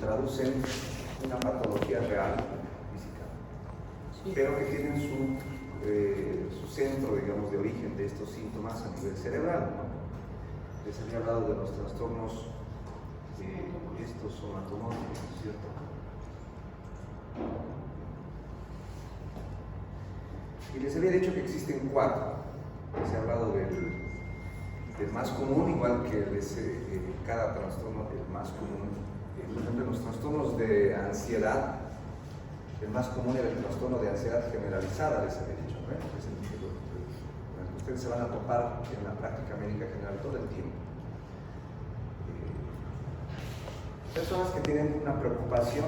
traducen una patología real, física, pero que tienen su centro, digamos, de origen de estos síntomas a nivel cerebral, ¿no? Les había hablado de los trastornos estos somatomórficos, ¿cierto? Y les había dicho que existen 4. Les he hablado del más común, igual que cada trastorno el más común. Por ejemplo, los trastornos de ansiedad, el más común era el trastorno de ansiedad generalizada, les había dicho, ¿no? Es el que ustedes se van a topar en la práctica médica general todo el tiempo. Personas que tienen una preocupación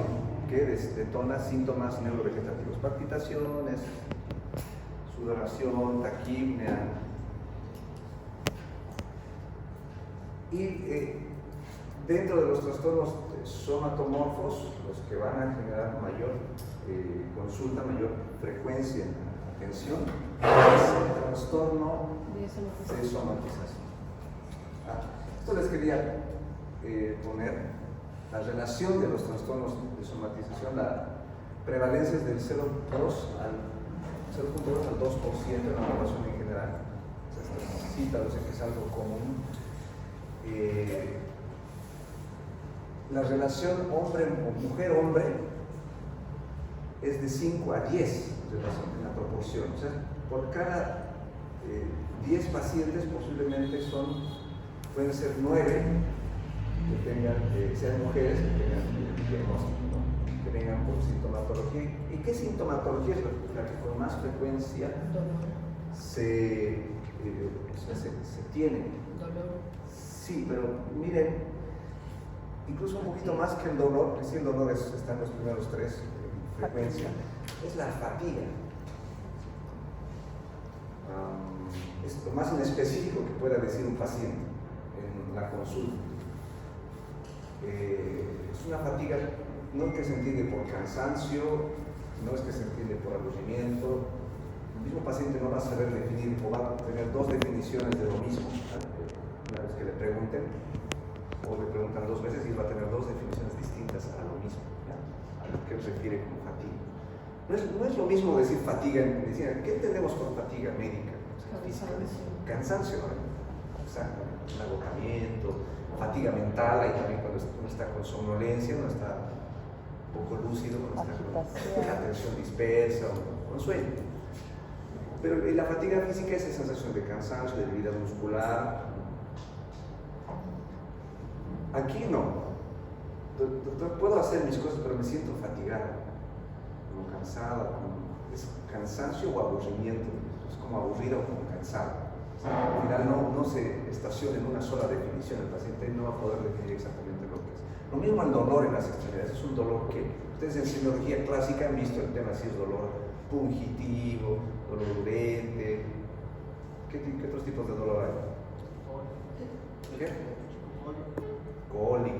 que detona síntomas neurovegetativos, palpitaciones, sudoración, taquipnea. Y dentro de los trastornos somatomorfos, los que van a generar mayor consulta, mayor frecuencia en la atención, es el trastorno de somatización. Esto les quería poner la relación de los trastornos de somatización. La prevalencia es del 0.2 al 2% en la población en general. Esta cita, lo sé que es algo común. La relación mujer-hombre es de 5 a 10 en la proporción. O sea, por cada 10 pacientes posiblemente pueden ser 9 que sean mujeres que tengan diagnóstico, ¿no? Que vengan por sintomatología. ¿Y qué sintomatología es la que con más frecuencia se tiene? Dolor. Sí, pero miren, incluso un poquito más que el dolor, que sí, el dolor está en los primeros 3 en frecuencia, es la fatiga. Es lo más inespecífico que pueda decir un paciente en la consulta. Es una fatiga, no es que se entiende por cansancio, no es que se entiende por aburrimiento. El mismo paciente no va a saber definir o va a tener 2 definiciones de lo mismo. Una vez que le pregunten, o le preguntan 2 veces, y va a tener 2 definiciones distintas a lo mismo, ¿ya? A lo que se refiere como fatiga. No es lo mismo decir fatiga en medicina. ¿Qué entendemos por fatiga médica? Cansancio, ¿no? Exacto, un agotamiento. Fatiga mental, ahí también cuando uno está con somnolencia, uno está un poco lúcido, uno está con la atención dispersa, con sueño. Pero la fatiga física es esa sensación de cansancio, de debilidad muscular. Aquí no. Doctor, puedo hacer mis cosas, pero me siento fatigado, como cansado, es cansancio o aburrimiento, es como aburrido o como cansado. Al final no se estaciona en una sola definición, el paciente no va a poder definir exactamente lo que es. Lo mismo el dolor en las extremidades, es un dolor que ustedes en cirugía clásica han visto el tema, si es dolor pungitivo, dolor urente. ¿Qué otros tipos de dolor hay? ¿Qué? Cólico,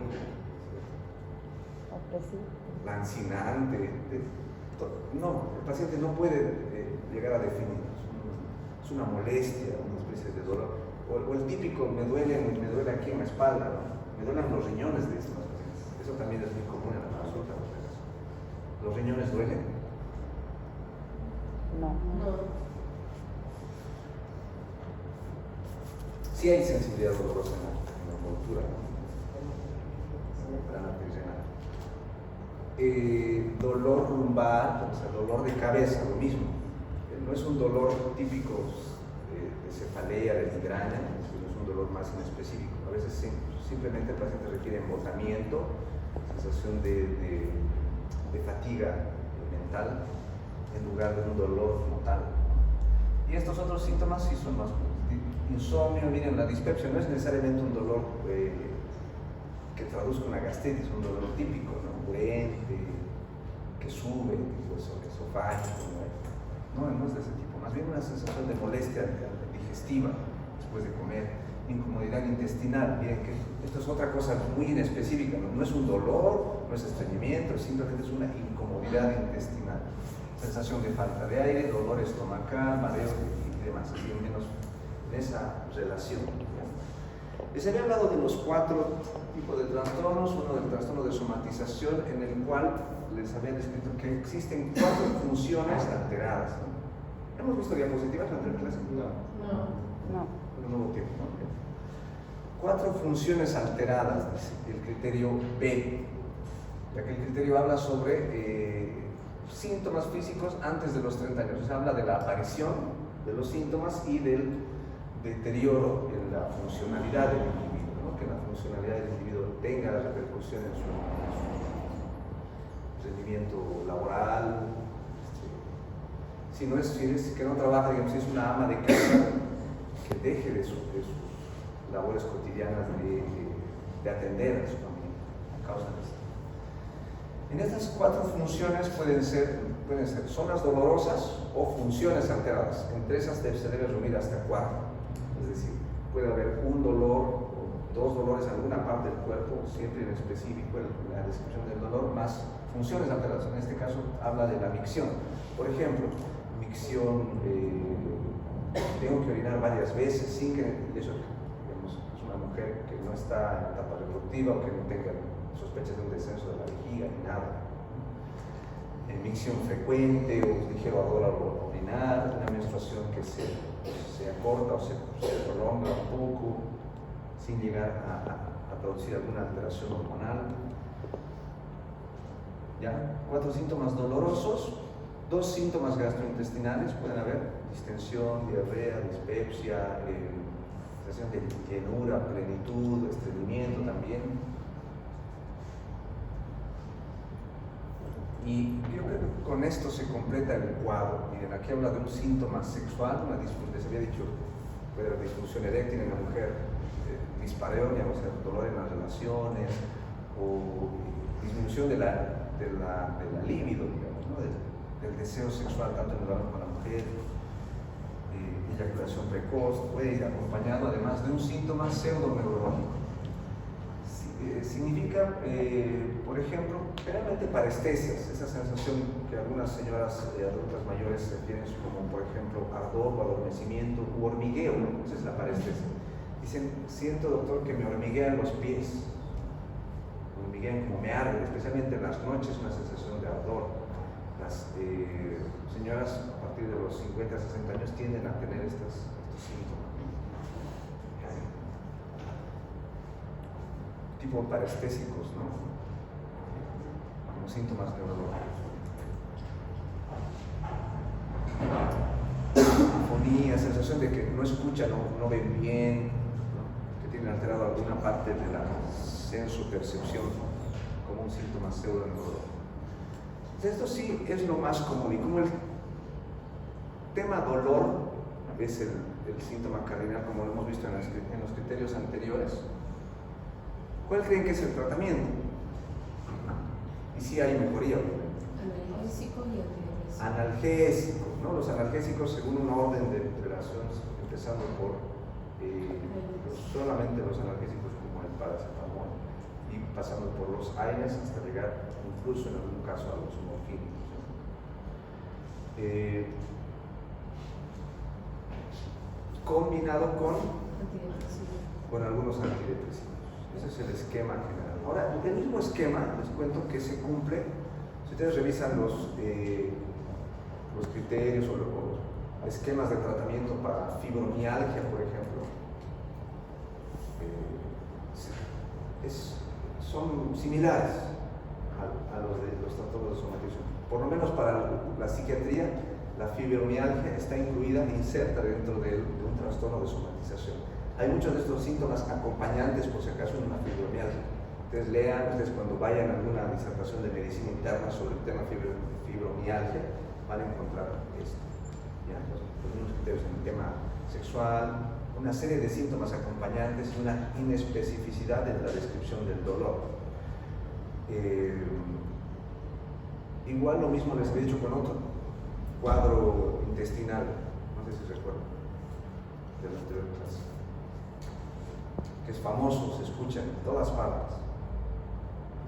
lancinante. No, el paciente no puede llegar a definir. Es una molestia, una especie de dolor. O el típico, me duele aquí en la espalda, ¿no? Me duelen los riñones de estos pacientes. Eso también es muy común en la consulta. ¿Los riñones duelen? No. Sí hay sensibilidad dolorosa en la envoltura, ¿no? Dolor lumbar, o sea, dolor de cabeza, lo mismo. No es un dolor típico de cefalea, de migraña, sino es un dolor más inespecífico. A veces simplemente el paciente requiere embotamiento, sensación de fatiga mental, en lugar de un dolor como tal. Y estos otros síntomas sí son más comunes. Insomnio, miren, la dispepsia no es necesariamente un dolor que traduzca una gastritis, un dolor típico, ¿no? Urente, que sube, tipo esofágico, no es de ese tipo, más bien una sensación de molestia digestiva después de comer, incomodidad intestinal. Miren que esto es otra cosa muy inespecífica, no es un dolor, no es estreñimiento, simplemente es una incomodidad intestinal, sensación de falta de aire, dolor estomacal, mareo y demás, así menos de esa relación. Les había hablado de los 4 tipos de trastornos, uno del trastorno de somatización, en el cual les había descrito que existen 4 funciones alteradas, ¿no? ¿Hemos visto diapositivas en la clase? No. No hubo tiempo, ¿no? 4 funciones alteradas, dice el criterio B, ya que el criterio habla sobre síntomas físicos antes de los 30 años. O sea, habla de la aparición de los síntomas y del deterioro en la funcionalidad del individuo, ¿no? Que la funcionalidad del individuo tenga la repercusión en su rendimiento laboral. Si es que no trabaja, digamos, si es una ama de casa, que deje de sus labores cotidianas de atender a su familia a causa de esto. En estas 4 funciones pueden ser zonas dolorosas o funciones alteradas. Entre esas se debe reunir hasta 4. Es decir, puede haber un dolor o 2 dolores en alguna parte del cuerpo, siempre en específico la descripción del dolor, más funciones alteradas. En este caso habla de la micción. Por ejemplo, micción, tengo que orinar varias veces sin que eso, digamos, es una mujer que no está en etapa reproductiva o que no tenga sospechas de un descenso de la vejiga ni nada. Micción frecuente o ligero ardor al orinar, una menstruación que se acorta o se prolonga un poco sin llegar a producir alguna alteración hormonal. ¿Ya? 4 síntomas dolorosos, 2 síntomas gastrointestinales, pueden haber distensión, diarrea, dispepsia, sensación de llenura, plenitud, estreñimiento también. Y yo creo que con esto se completa el cuadro. Miren, aquí habla de un síntoma sexual, les había dicho, puede haber disfunción eréctil en la mujer, dispareunia, o sea, dolor en las relaciones, o disminución de la libido, digamos, ¿no? del deseo sexual, tanto en el varón como en la mujer, eyaculación precoz, puede ir acompañado además de un síntoma pseudoneurológico. Significa, por ejemplo, generalmente parestesias, esa sensación que algunas señoras adultas mayores tienen como, por ejemplo, ardor o adormecimiento u hormigueo, ¿no? Esa es la parestesia. Dicen, siento, doctor, que me hormiguean los pies, me hormiguean como me arden, especialmente en las noches, una sensación de ardor. Las señoras a partir de los 50, 60 años tienden a tener estos síntomas. Tipo parestésicos, ¿no? Como síntomas neurológicos. Afonía, sensación de que no escuchan, no ven bien, ¿no? Que tienen alterado alguna parte de la sensopercepción, como un síntoma pseudoneurológico. Esto sí es lo más común, y como el tema dolor es el síntoma cardinal, como lo hemos visto en los criterios anteriores, ¿cuál creen que es el tratamiento? Y si hay mejoría, obviamente. Analgésico y antidepresivo. Analgésicos, ¿no? Los analgésicos según un orden de relaciones, empezando por solamente los analgésicos como el paracetamol y pasando por los AINES hasta llegar incluso en algún caso a los morfínicos. Combinado con algunos antidepresivos. Ese es el esquema general. Ahora, el mismo esquema, les cuento que se cumple, si ustedes revisan los criterios o los esquemas de tratamiento para fibromialgia, por ejemplo, son similares a los de los trastornos de somatización. Por lo menos para la psiquiatría, la fibromialgia está incluida, inserta dentro de un trastorno de somatización. Hay muchos de estos síntomas acompañantes, por si acaso, en una fibromialgia. Ustedes lean, cuando vayan a alguna disertación de medicina interna sobre el tema fibromialgia, van a encontrar esto. ¿Ya? Los mismos criterios en el tema sexual, una serie de síntomas acompañantes y una inespecificidad en la descripción del dolor. Igual lo mismo les he dicho con otro cuadro intestinal, no sé si recuerdan, de la anterior clase, que es famoso, se escucha en todas partes.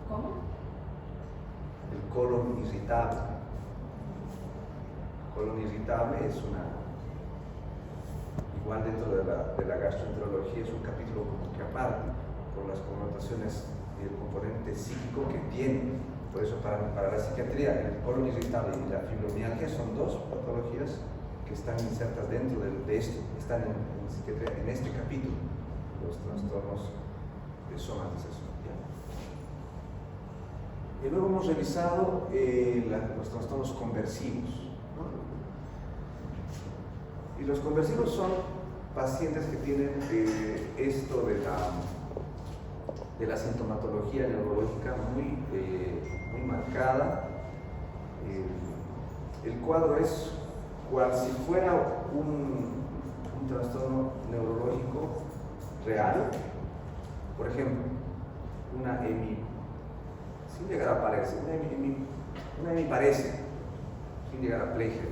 ¿Cómo? El colon irritable. El colon irritable es igual dentro de la gastroenterología es un capítulo como que aparte, por las connotaciones y el componente psíquico que tiene. Por eso para la psiquiatría el colon irritable y la fibromialgia son dos patologías que están insertas dentro de esto, están en psiquiatría en este capítulo, los trastornos de somatización. Y luego hemos revisado los trastornos conversivos, ¿no? Y los conversivos son pacientes que tienen esto de la sintomatología neurológica muy marcada. El cuadro es cual si fuera un trastorno neurológico real. Por ejemplo, una sin llegar a parecer, una hemiparesia, sin llegar a plegia.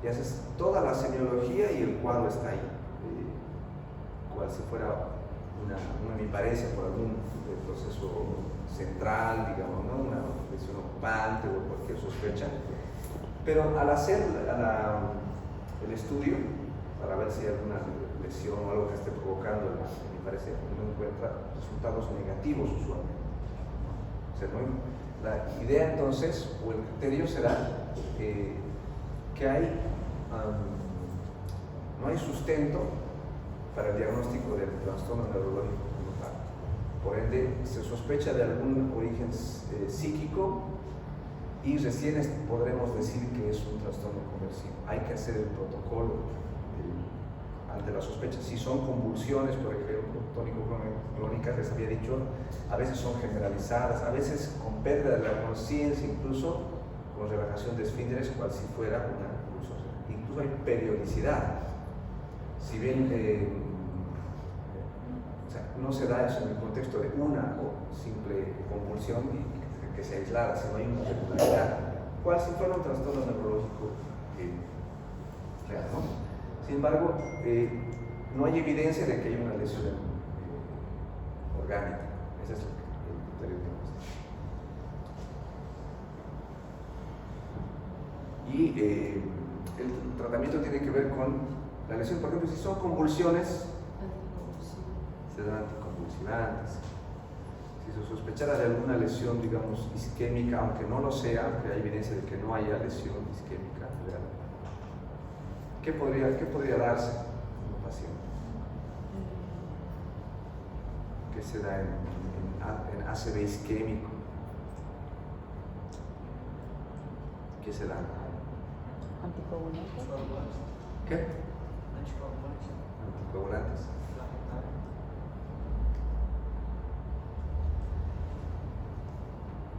Y haces toda la semiología y el cuadro está ahí, cual si fuera una hemiparesia por algún proceso central, digamos, ¿no? Una lesión ocupante o cualquier sospecha. Pero al hacer el estudio, para ver si hay alguna lesión o algo que esté provocando la hemiparesia, uno encuentra resultados negativos usualmente. O sea, la idea entonces, o el criterio será que no hay sustento para el diagnóstico del trastorno neurológico como tal. Por ende, se sospecha de algún origen psíquico y recién podremos decir que es un trastorno conversivo. Hay que hacer el protocolo ante la sospecha. Si son convulsiones, por ejemplo, tónico-clónicas, les había dicho, a veces son generalizadas, a veces con pérdida de la conciencia, incluso con relajación de esfínteres, cual si fuera una convulsión. Incluso hay periodicidad. Si bien o sea, no se da eso en el contexto de una simple convulsión y que sea aislada, sino hay una regularidad, cual si fuera un trastorno neurológico real, ¿no? Sin embargo, no hay evidencia de que haya una lesión orgánica. Ese es el criterio de y el tratamiento tiene que ver con la lesión. Por ejemplo, si son convulsiones, se dan anticonvulsivantes. Si se sospechara de alguna lesión, digamos, isquémica, aunque no lo sea, aunque hay evidencia de que no haya lesión isquémica real, ¿qué podría darse en un paciente? ¿Qué se da en ACV isquémico? ¿Qué se da? Anticoagulantes. ¿Qué? Anticoagulantes.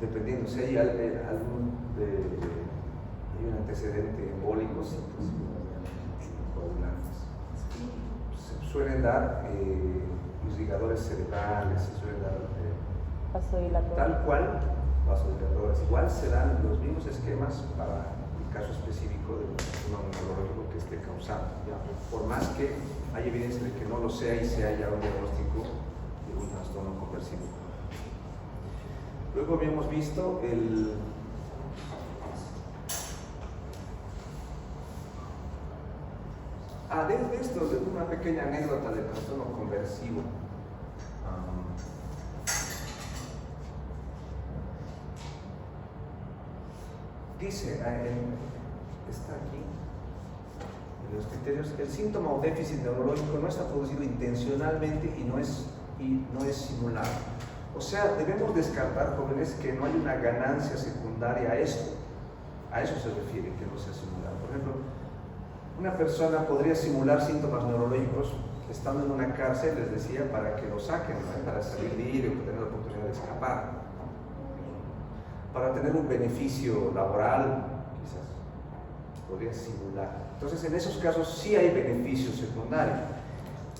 Dependiendo, si hay algún hay un antecedente embólico, sí, pues, anticoagulantes. Se suelen dar irrigadores cerebrales, se suelen dar tal cual vasodilatadores. Igual se dan los mismos esquemas para el caso específico del trastorno neurológico que esté causando, ¿ya? Por más que hay evidencia de que no lo sea y se haya un diagnóstico de un trastorno conversivo. Luego habíamos visto de esto, de una pequeña anécdota del trastorno conversivo. Dice, está aquí, en los criterios, el síntoma o déficit neurológico no está producido intencionalmente y no es simulado. O sea, debemos descartar, jóvenes, que no hay una ganancia secundaria a esto. A eso se refiere, que no sea simulado. Por ejemplo, una persona podría simular síntomas neurológicos estando en una cárcel, les decía, para que lo saquen, ¿no? Para salir libre o tener la oportunidad de escapar, para tener un beneficio laboral, quizás podría simular. Entonces, en esos casos sí hay beneficio secundario.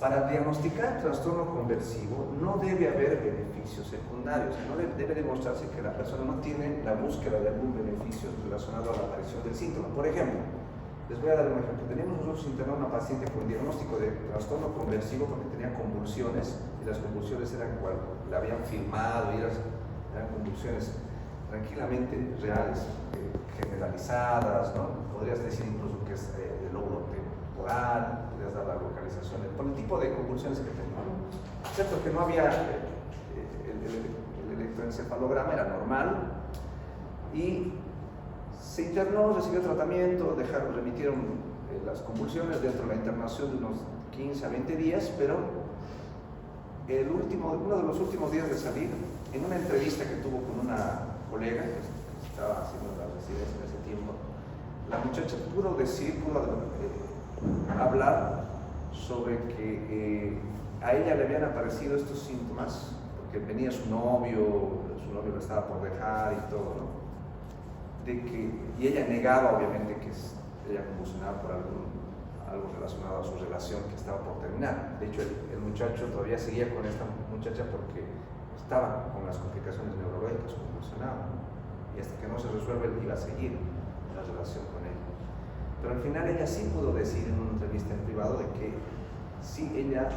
Para diagnosticar trastorno conversivo no debe haber beneficios secundarios, no debe demostrarse que la persona no tiene la búsqueda de algún beneficio relacionado a la aparición del síntoma. Por ejemplo, les voy a dar un ejemplo. Teníamos nosotros internado a una paciente con diagnóstico de trastorno conversivo porque tenía convulsiones y las convulsiones eran cual la habían filmado y eran convulsiones tranquilamente reales, generalizadas, ¿no? Podrías decir incluso que es el lóbulo temporal, podrías dar la localización, por el tipo de convulsiones que tenía. Excepto que no había el electroencefalograma, era normal, y se internó, recibió tratamiento, remitieron las convulsiones dentro de la internación de unos 15 a 20 días, pero uno de los últimos días de salir, en una entrevista que tuvo con una colega que estaba haciendo la residencia en ese tiempo, la muchacha pudo hablar sobre que a ella le habían aparecido estos síntomas, porque venía su novio lo estaba por dejar y todo, ¿no? Y ella negaba obviamente que ella convulsionaba por algo relacionado a su relación que estaba por terminar. De hecho, el muchacho todavía seguía con esta muchacha porque estaba con las complicaciones neurológicas, convulsionaba, ¿no? Y hasta que no se resuelve, él iba a seguir la relación con ella. Pero al final ella sí pudo decir en una entrevista en privado de que sí, ella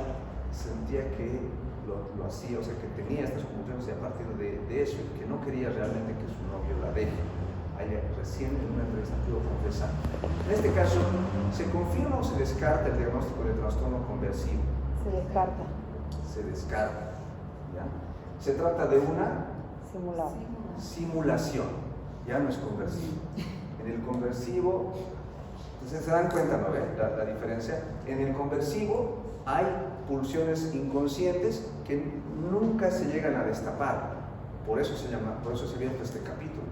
sentía que lo hacía, o sea, que tenía estas convulsiones y a partir de eso, y que no quería realmente que su novio la deje. Ella recién en una entrevista pudo confesar. En este caso, ¿se confirma o se descarta el diagnóstico de trastorno conversivo? Se descarta. Se descarta, ¿ya? Se trata de una simulación, ya no es conversivo. En el conversivo, entonces se dan cuenta, ¿no? La diferencia. En el conversivo hay pulsiones inconscientes que nunca se llegan a destapar. Por eso se viene este capítulo.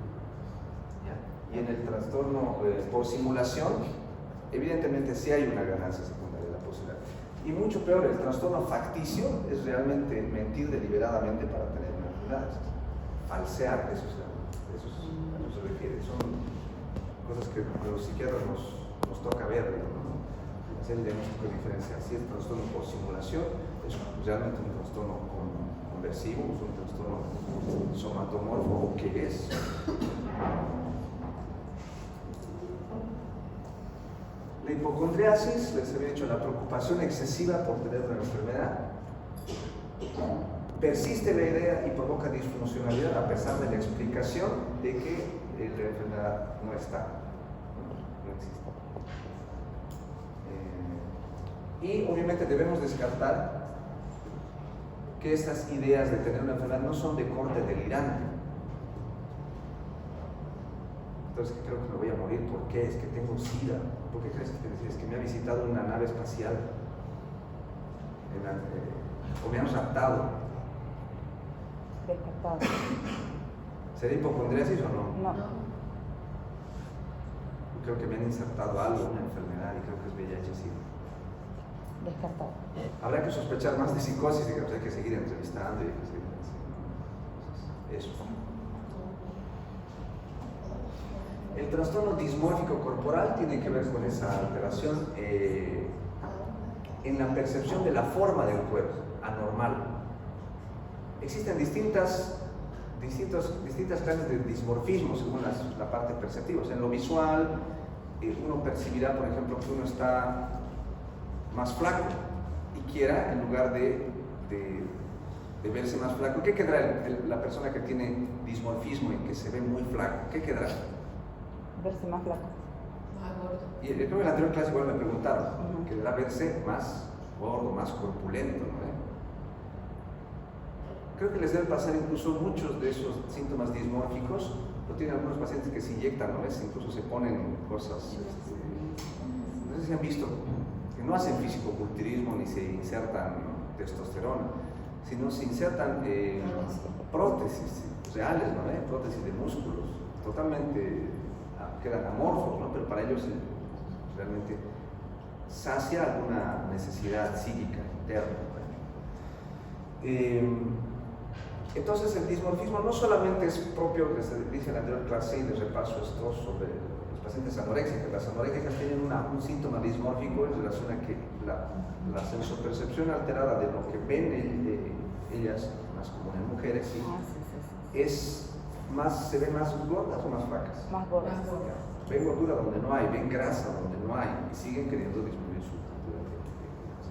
¿Ya? Y en el trastorno por simulación, evidentemente sí hay una ganancia secundaria de la posibilidad. Y mucho peor, el trastorno facticio es realmente mentir deliberadamente para tener una enfermedad. Falsear, eso se refiere. Son cosas que los psiquiatras nos toca ver, ¿no? Hacer el diagnóstico de diferencia. Si es trastorno por simulación, es realmente un trastorno conversivo, es un trastorno somatomorfo, o qué es. La hipocondriasis, les había dicho, la preocupación excesiva por tener una enfermedad. Persiste la idea y provoca disfuncionalidad a pesar de la explicación de que la enfermedad no está, no existe. Y obviamente debemos descartar que estas ideas de tener una enfermedad no son de corte delirante. Entonces, creo que me voy a morir, ¿por qué? Es que tengo SIDA. ¿Por qué crees que es que me ha visitado una nave espacial? O me han raptado. Descartado. ¿Será hipocondriasis o no? No. Creo que me han insertado algo, una enfermedad, y creo que es VIH-Sida. Descartado. Habrá que sospechar más de psicosis y que hay que seguir entrevistando y hay que seguir eso. El trastorno dismórfico corporal tiene que ver con esa alteración en la percepción de la forma del cuerpo, anormal. Existen distintas clases de dismorfismo según la parte perceptiva. O sea, en lo visual, uno percibirá, por ejemplo, que uno está más flaco y quiera, en lugar de verse más flaco, ¿qué quedará la persona que tiene dismorfismo y que se ve muy flaco? ¿Qué quedará? Verse más flaco. Más gordo. Y creo que en la anterior clase igual me preguntaron, quedará verse más gordo, más corpulento, ¿no? Creo que les debe pasar incluso muchos de esos síntomas dismórficos. Lo tienen algunos pacientes que se inyectan, ¿no? Incluso se ponen cosas, no sé si han visto, que no hacen fisicoculturismo ni se insertan, ¿no?, testosterona, sino se insertan prótesis reales, ¿no? Prótesis de músculos, totalmente quedan amorfos, ¿no? Pero para ellos realmente sacia alguna necesidad psíquica interna. Entonces el dismorfismo no solamente es propio, les dije en la anterior clase y les repaso esto sobre los pacientes anoréxicos. Las anoréxicas tienen un síntoma dismórfico en relación a que la sensopercepción alterada de lo que ven ellas, más común en mujeres, ¿sí? Se ven más gordas o más flacas. Más gordas. Ven gordura donde no hay, ven grasa donde no hay y siguen queriendo disminuir su altura de grasa.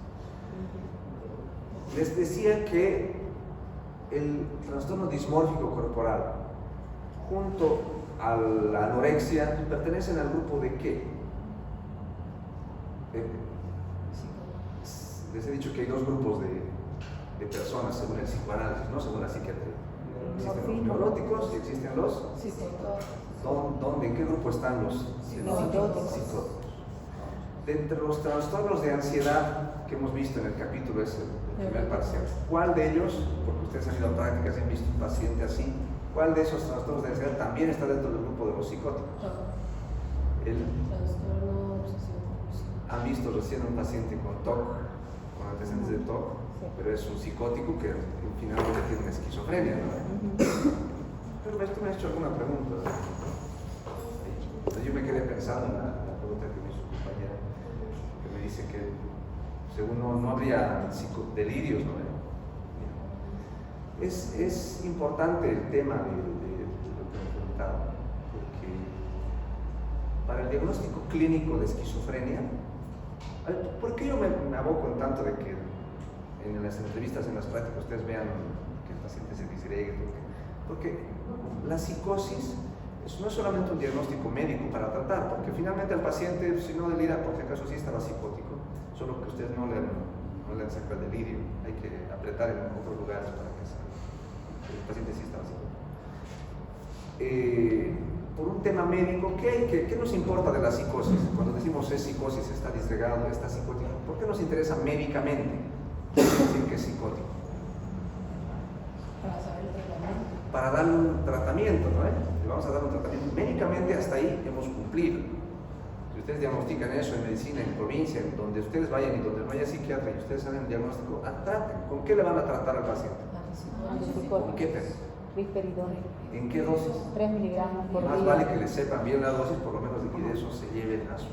Les decía que el trastorno dismórfico corporal, junto a la anorexia, ¿pertenecen al grupo de qué? Les he dicho que hay dos grupos de personas según el psicoanálisis, no según la psiquiatría. Existen los neuróticos y existen los... ¿Dónde? ¿En qué grupo están los psicóticos? De entre los trastornos de ansiedad que hemos visto en el capítulo ese, el primer parcial, ¿cuál de ellos, porque ustedes han ido a prácticas y han visto un paciente así, cuál de esos trastornos de ansiedad también está dentro del grupo de los psicóticos? Han visto recién un paciente con TOC, con antecedentes de TOC, pero es un psicótico que finalmente tiene una esquizofrenia, ¿no? Pero tú me has hecho alguna pregunta. Yo me quedé pensando en la pregunta que me hizo su compañera, que me dice que según no habría delirios, ¿no? Es importante el tema de lo que me preguntaba, porque para el diagnóstico clínico de esquizofrenia, ¿por qué yo me aboco en tanto de que en las entrevistas, en las prácticas, ustedes vean que el paciente se disgregue? Porque la psicosis no es solamente un diagnóstico médico para tratar, porque finalmente el paciente, si no delira, por si acaso sí estaba psicótico, solo que ustedes no le han sacado el delirio, hay que apretar en otros lugares para que el paciente sí estaba psicótico. Por un tema médico, ¿qué nos importa de la psicosis? Cuando decimos es psicosis, está disgregado, está psicótico, ¿por qué nos interesa médicamente decir que es psicótico? Para saber el tratamiento. Para darle un tratamiento, ¿no? Le vamos a dar un tratamiento. Médicamente hasta ahí hemos cumplido. Si ustedes diagnostican eso en medicina, en provincia, en donde ustedes vayan y donde no haya psiquiatra y ustedes hagan el diagnóstico, traten. ¿Con qué le van a tratar al paciente? ¿Con qué pez? Risperidona. ¿En qué dosis? 3 miligramos por Más día. vale que le sepan bien la dosis, por lo menos de que de eso se lleven a su...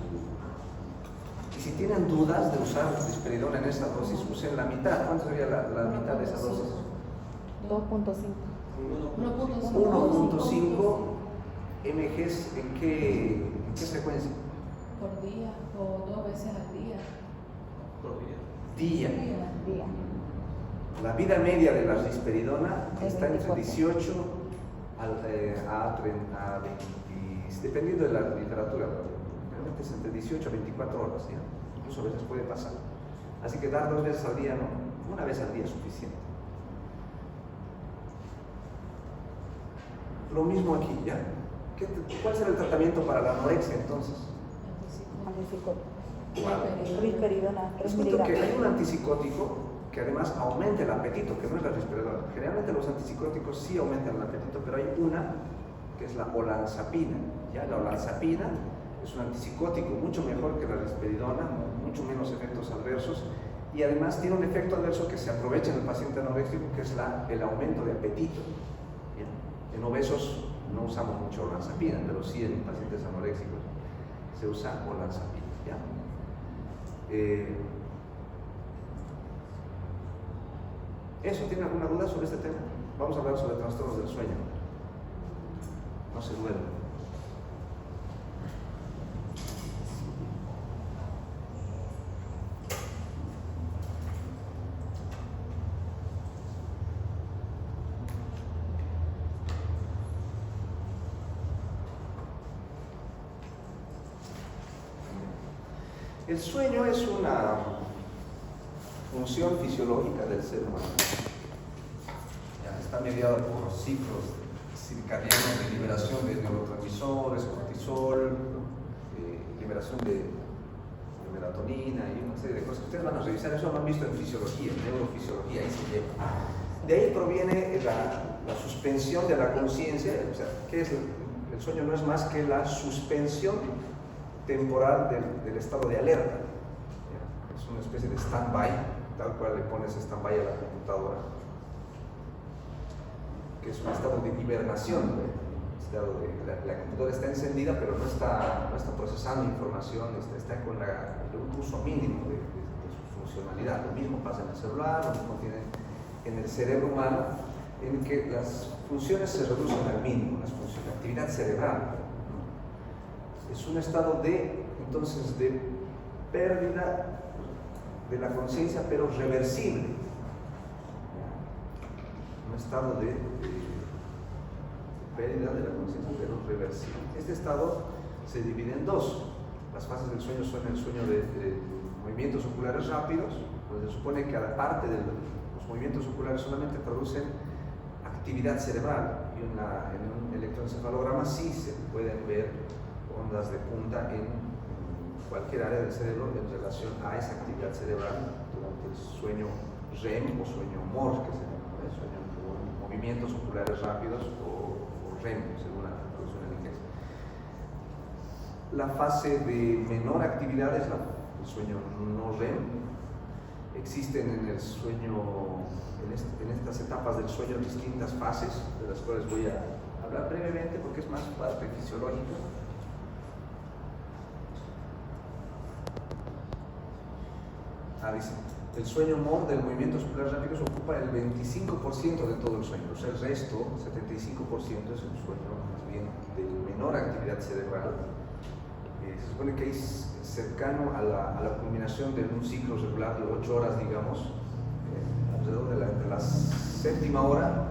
Y si tienen dudas de usar risperidona en esa dosis, usen la mitad. ¿Cuánto sería la mitad de esa dosis? 2.5. 1.5 mg. ¿En qué frecuencia? Por día o 2 veces al día. Día. Día. La vida media de la risperidona está entre 24. 18 a 20, dependiendo de la literatura, realmente es entre 18 a 24 horas, ¿ya? Incluso a veces puede pasar. Así que dar 2 veces al día no, una vez al día es suficiente. Lo mismo aquí, ¿ya? ¿Cuál será el tratamiento para la anorexia entonces? Antipsicótico. Risperidona, 3 Les cuento que miligramos. hay un antipsicótico que además aumenta el apetito, que no es la risperidona. Generalmente los antipsicóticos sí aumentan el apetito, pero hay una que es la olanzapina. ¿Ya? La olanzapina es un antipsicótico mucho mejor que la risperidona, mucho menos efectos adversos, y además tiene un efecto adverso que se aprovecha en el paciente anoréxico, que es el aumento de apetito. ¿Ya? En obesos no usamos mucho olanzapina, pero sí en pacientes anoréxicos se usa olanzapina. ¿Ya? ¿Tiene alguna duda sobre este tema? Vamos a hablar sobre trastornos del sueño. No se duerme. El sueño es una función fisiológica del ser humano. Está mediado por los ciclos circadianos de liberación de neurotransmisores, cortisol, liberación de melatonina y una serie de cosas. Ustedes van a revisar, eso lo han visto en fisiología, en neurofisiología, ahí se lleva. De ahí proviene la suspensión de la conciencia. O sea, ¿qué es el sueño? No es más que la suspensión temporal del estado de alerta. Es una especie de stand-by, tal cual le pones stand-by a la computadora, que es un estado de hibernación, la computadora está encendida pero no está procesando información, está con el uso mínimo de su funcionalidad. Lo mismo pasa en el celular, lo mismo tiene en el cerebro humano, en que las funciones se reducen al mínimo, la actividad cerebral. Es un estado entonces de pérdida de la conciencia, pero reversible. Un estado de pérdida de la conciencia, pero reversible. Este estado se divide en dos. Las fases del sueño son el sueño de movimientos oculares rápidos, donde se supone que cada parte de los movimientos oculares solamente producen actividad cerebral, y en un electroencefalograma sí se pueden ver ondas de punta en cualquier área del cerebro en relación a esa actividad cerebral durante el sueño REM o sueño MOR, que se llama, ¿no? Sueño con movimientos oculares rápidos o REM, según la traducción en inglés. La fase de menor actividad es el sueño no REM. Existen en el sueño, en estas etapas del sueño, distintas fases, de las cuales voy a hablar brevemente porque es más parte fisiológica. Dice, el sueño MOR del movimiento ocular rápido ocupa el 25% de todo el sueño, o sea, el resto, 75%, es un sueño más bien de menor actividad cerebral. Se supone que es cercano a la culminación de un ciclo regular de 8 horas, digamos, alrededor de la séptima hora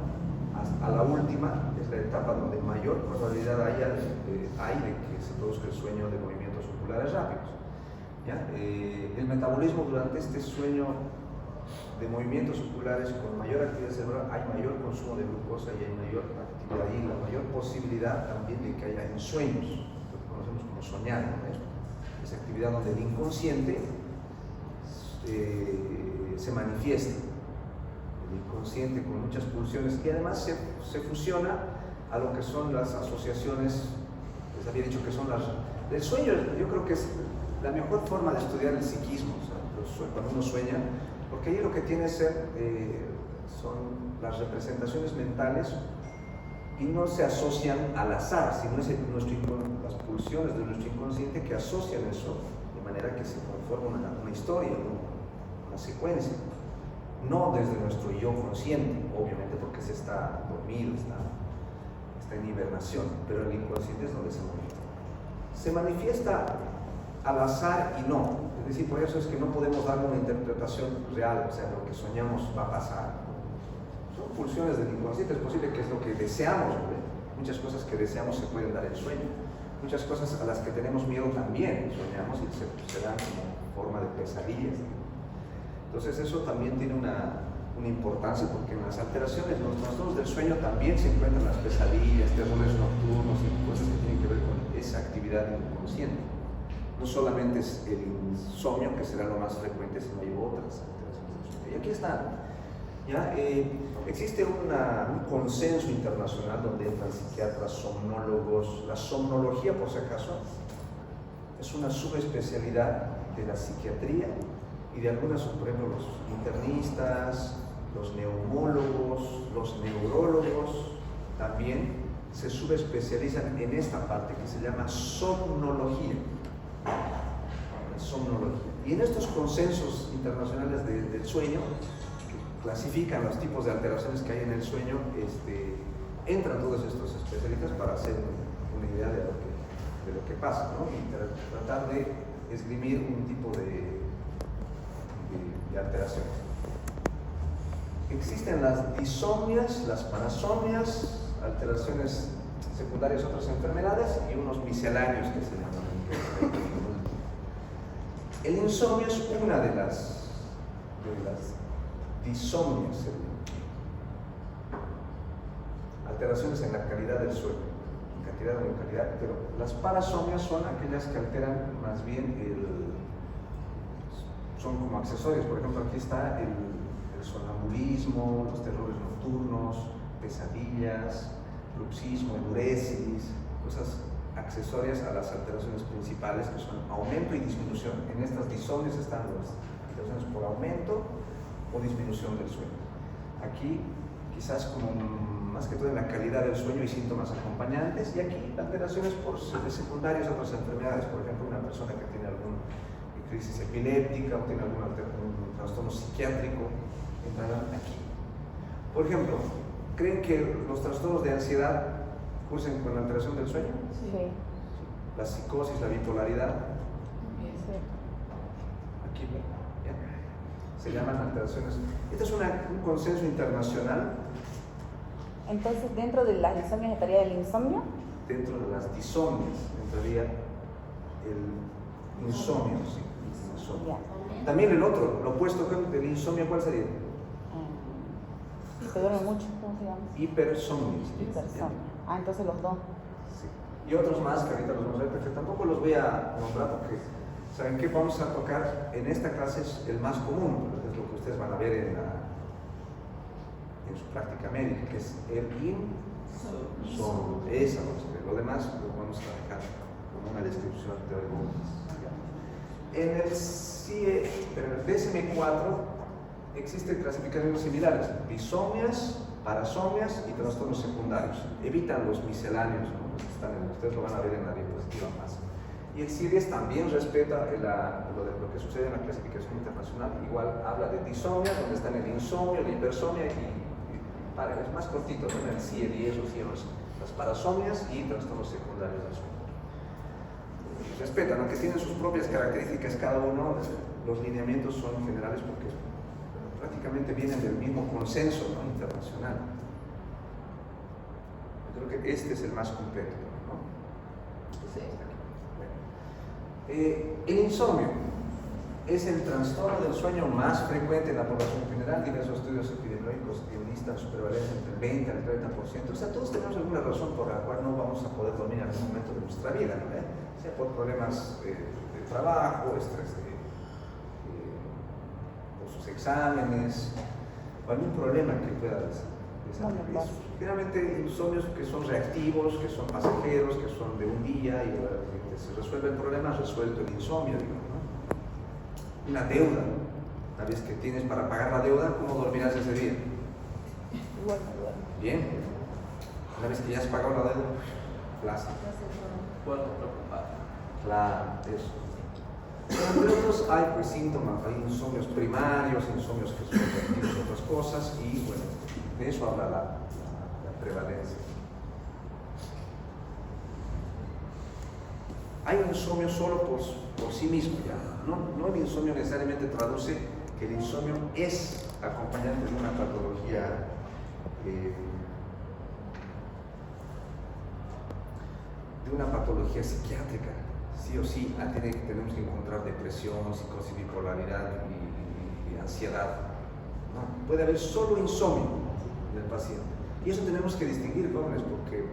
a la última, es la etapa donde mayor probabilidad hay de que se produzca el sueño de movimientos oculares rápidos. ¿Ya? El metabolismo durante este sueño de movimientos oculares con mayor actividad cerebral, hay mayor consumo de glucosa y hay mayor actividad y la mayor posibilidad también de que haya ensueños, lo que conocemos como soñar, ¿no? Esa actividad donde el inconsciente se manifiesta, el inconsciente con muchas pulsiones, y además se fusiona a lo que son las asociaciones, les había dicho que son el sueño. Yo creo que es la mejor forma de estudiar el psiquismo, o sea, cuando uno sueña, porque ahí lo que tiene que ser son las representaciones mentales y no se asocian al azar, sino es las pulsiones de nuestro inconsciente que asocian eso de manera que se conforma una historia, una secuencia, no desde nuestro yo consciente, obviamente, porque se está dormido, está en hibernación, pero el inconsciente es donde se manifiesta. Se manifiesta al azar y no, es decir, por eso es que no podemos darle una interpretación real, o sea, lo que soñamos va a pasar. Son pulsiones del inconsciente, es posible que es lo que deseamos, ¿no? Muchas cosas que deseamos se pueden dar en sueño, muchas cosas a las que tenemos miedo también soñamos y se dan como forma de pesadillas. Entonces eso también tiene una importancia, porque en las alteraciones, los trastornos del sueño también se encuentran las pesadillas, terrores nocturnos y cosas que tienen que ver con esa actividad inconsciente. No solamente es el insomnio, que será lo más frecuente, sino hay otras alteraciones del sueño. Y aquí están. ¿Ya? Existe un consenso internacional donde entran psiquiatras, somnólogos. La somnología, por si acaso, es una subespecialidad de la psiquiatría y de algunas, por ejemplo, los internistas, los neumólogos, los neurólogos también se subespecializan en esta parte que se llama somnología. Y en estos consensos internacionales del sueño, que clasifican los tipos de alteraciones que hay en el sueño, entran todos estos especialistas para hacer una idea de lo que pasa, ¿no? Y tratar de esgrimir un tipo de alteraciones. Existen las disomnias, las parasomnias, alteraciones secundarias, otras enfermedades y unos misceláneos que se llaman. El insomnio es una de las disomnias, alteraciones en la calidad del sueño, en cantidad o en calidad, pero las parasomnias son aquellas que alteran más bien son como accesorios. Por ejemplo, aquí está el sonambulismo, los terrores nocturnos, pesadillas, bruxismo, enuresis, cosas accesorias a las alteraciones principales, que son aumento y disminución. En estas disomnias están las alteraciones por aumento o disminución del sueño. Aquí quizás como más que todo en la calidad del sueño y síntomas acompañantes, y aquí alteraciones de secundarias a otras enfermedades. Por ejemplo, una persona que tiene alguna crisis epiléptica o tiene algún trastorno psiquiátrico, entrarán aquí. Por ejemplo, ¿creen que los trastornos de ansiedad cursen con alteración del sueño? Sí. La psicosis, la bipolaridad. Sí. Aquí, ¿ya? Se llaman alteraciones. Este es un consenso internacional Entonces, dentro de las disomías estaría el insomnio. Dentro de las disomias entraría el insomnio, sí, insomnio. Ya. También el otro, lo opuesto del insomnio, ¿cuál sería? Se duerme mucho, ¿cómo se llama? Hipersomnio. Hipersomnio. Ah, entonces los dos. Sí. Y otros más que ahorita los vamos a ver, porque tampoco los voy a nombrar porque, ¿saben qué? Vamos a tocar en esta clase es el más común, es lo que ustedes van a ver en su práctica médica, que es el insomnio. Esa vamos a ver. Lo demás lo vamos a dejar como una descripción teórica. En el DSM-4 existen clasificaciones similares: disomias, parasomias y trastornos secundarios. Evitan los misceláneos, ¿no? Ustedes lo van a ver en la diapositiva más. Y el CIDES también respeta lo que sucede en la clasificación internacional. Igual habla de disomias, donde están el insomnio, la hipersomnia es más cortito, ¿no? En el CIE 10 o CIE 11, las parasomias y trastornos secundarios del sueño. Respetan, aunque tienen sus propias características cada uno, los lineamientos son generales porque prácticamente vienen del mismo consenso, ¿no? Internacional. Yo creo que este es el más completo, ¿no? Sí. Bueno. El insomnio es el trastorno del sueño más frecuente en la población general. Diversos estudios epidemiológicos enlistan su prevalencia entre el 20 al 30%. O sea, todos tenemos alguna razón por la cual no vamos a poder dormir en algún momento de nuestra vida, ¿no? Sea por problemas de trabajo, estrés por sus exámenes, o algún problema que pueda desarrollarse. Generalmente insomnios que son reactivos, que son pasajeros, que son de un día y se resuelve el problema, resuelto el insomnio, digamos, ¿no? Una deuda, una vez que tienes para pagar la deuda, ¿cómo dormirás ese día? Igual me duermo. Bien. Una vez que ya has pagado la deuda, plácido. Cuerpo preocupado. Claro, eso. Pero entre otros hay pues síntomas, hay insomnios primarios, insomnios que son reactivos de otras cosas, y bueno, de eso habla la prevalencia. Hay un insomnio solo por sí mismo ya, no el insomnio necesariamente traduce que el insomnio es acompañante de una patología psiquiátrica. Sí o sí, tenemos que encontrar depresión, psicosis, bipolaridad y ansiedad. No, puede haber solo insomnio en el paciente. Y eso tenemos que distinguir, jóvenes, porque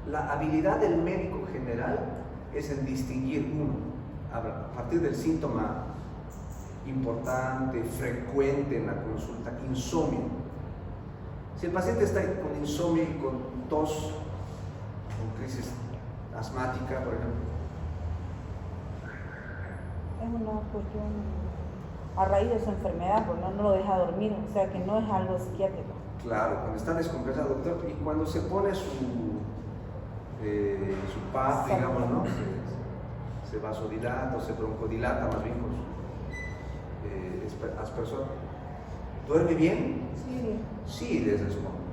la habilidad del médico general es en distinguir a partir del síntoma importante, frecuente en la consulta, insomnio. Si el paciente está con insomnio y con tos, con crisis asmática, por ejemplo, Es una cuestión a raíz de su enfermedad, porque no lo deja dormir, o sea que no es algo psiquiátrico. claro, cuando está descompensado, doctor, y cuando se pone su PAP, digamos, ¿no? Se vasodilata o se broncodilata más bien con su aspersor. ¿Duerme bien? Sí. Sí, desde su momento.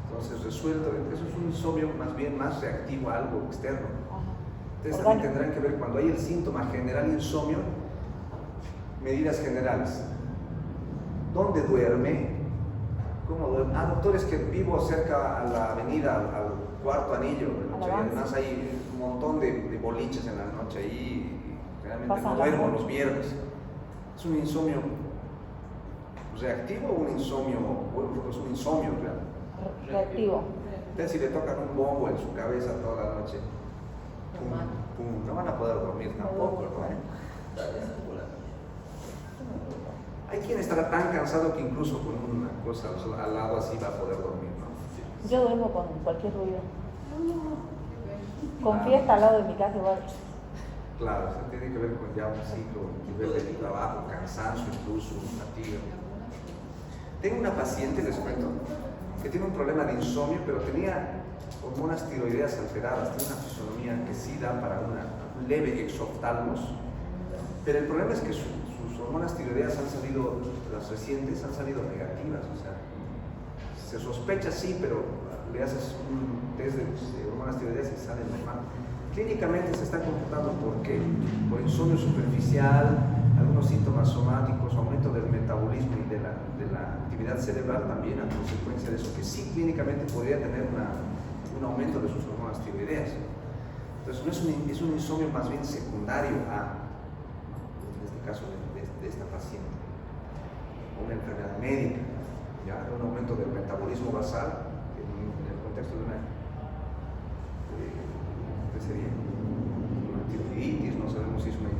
Entonces resuelto, eso es un insomnio más reactivo a algo externo. Ajá. Ustedes también tendrán que ver cuando hay el síntoma general insomnio, medidas generales. ¿Dónde duerme? ¿Cómo duerme? Doctor, es que vivo cerca a la avenida, al cuarto anillo, y además hay un montón de boliches en la noche ahí, y realmente no duermo los viernes. ¿Es un insomnio reactivo o un insomnio real? Reactivo. Entonces, si le tocan un bombo en su cabeza toda la noche, no van a poder dormir tampoco, ¿no? Hay quien estará tan cansado que incluso con una cosa al lado así va a poder dormir, ¿no? Yo duermo con cualquier ruido. Con fiesta al lado de mi casa igual. Claro, o sea, tiene que ver con ya un ciclo, un nivel de trabajo, cansancio, incluso fatiga. Tengo una paciente, les cuento, que tiene un problema de insomnio, pero tenía hormonas tiroideas alteradas, tiene una fisonomía que sí da para un leve exoftalmos, pero el problema es que sus hormonas tiroideas las recientes han salido negativas, o sea, se sospecha sí, pero le haces un test de hormonas tiroideas y sale normal. Clínicamente se está computando por insomnio superficial, algunos síntomas somáticos, aumento del metabolismo metabolismo y de la actividad cerebral también a consecuencia de eso, que sí clínicamente podría tener un aumento de sus hormonas tiroideas. Entonces es un insomnio más bien secundario a, en este caso de esta paciente, una enfermedad médica, ya un aumento del metabolismo basal en el contexto de una ¿qué sería? Una tiroiditis, no sabemos si es un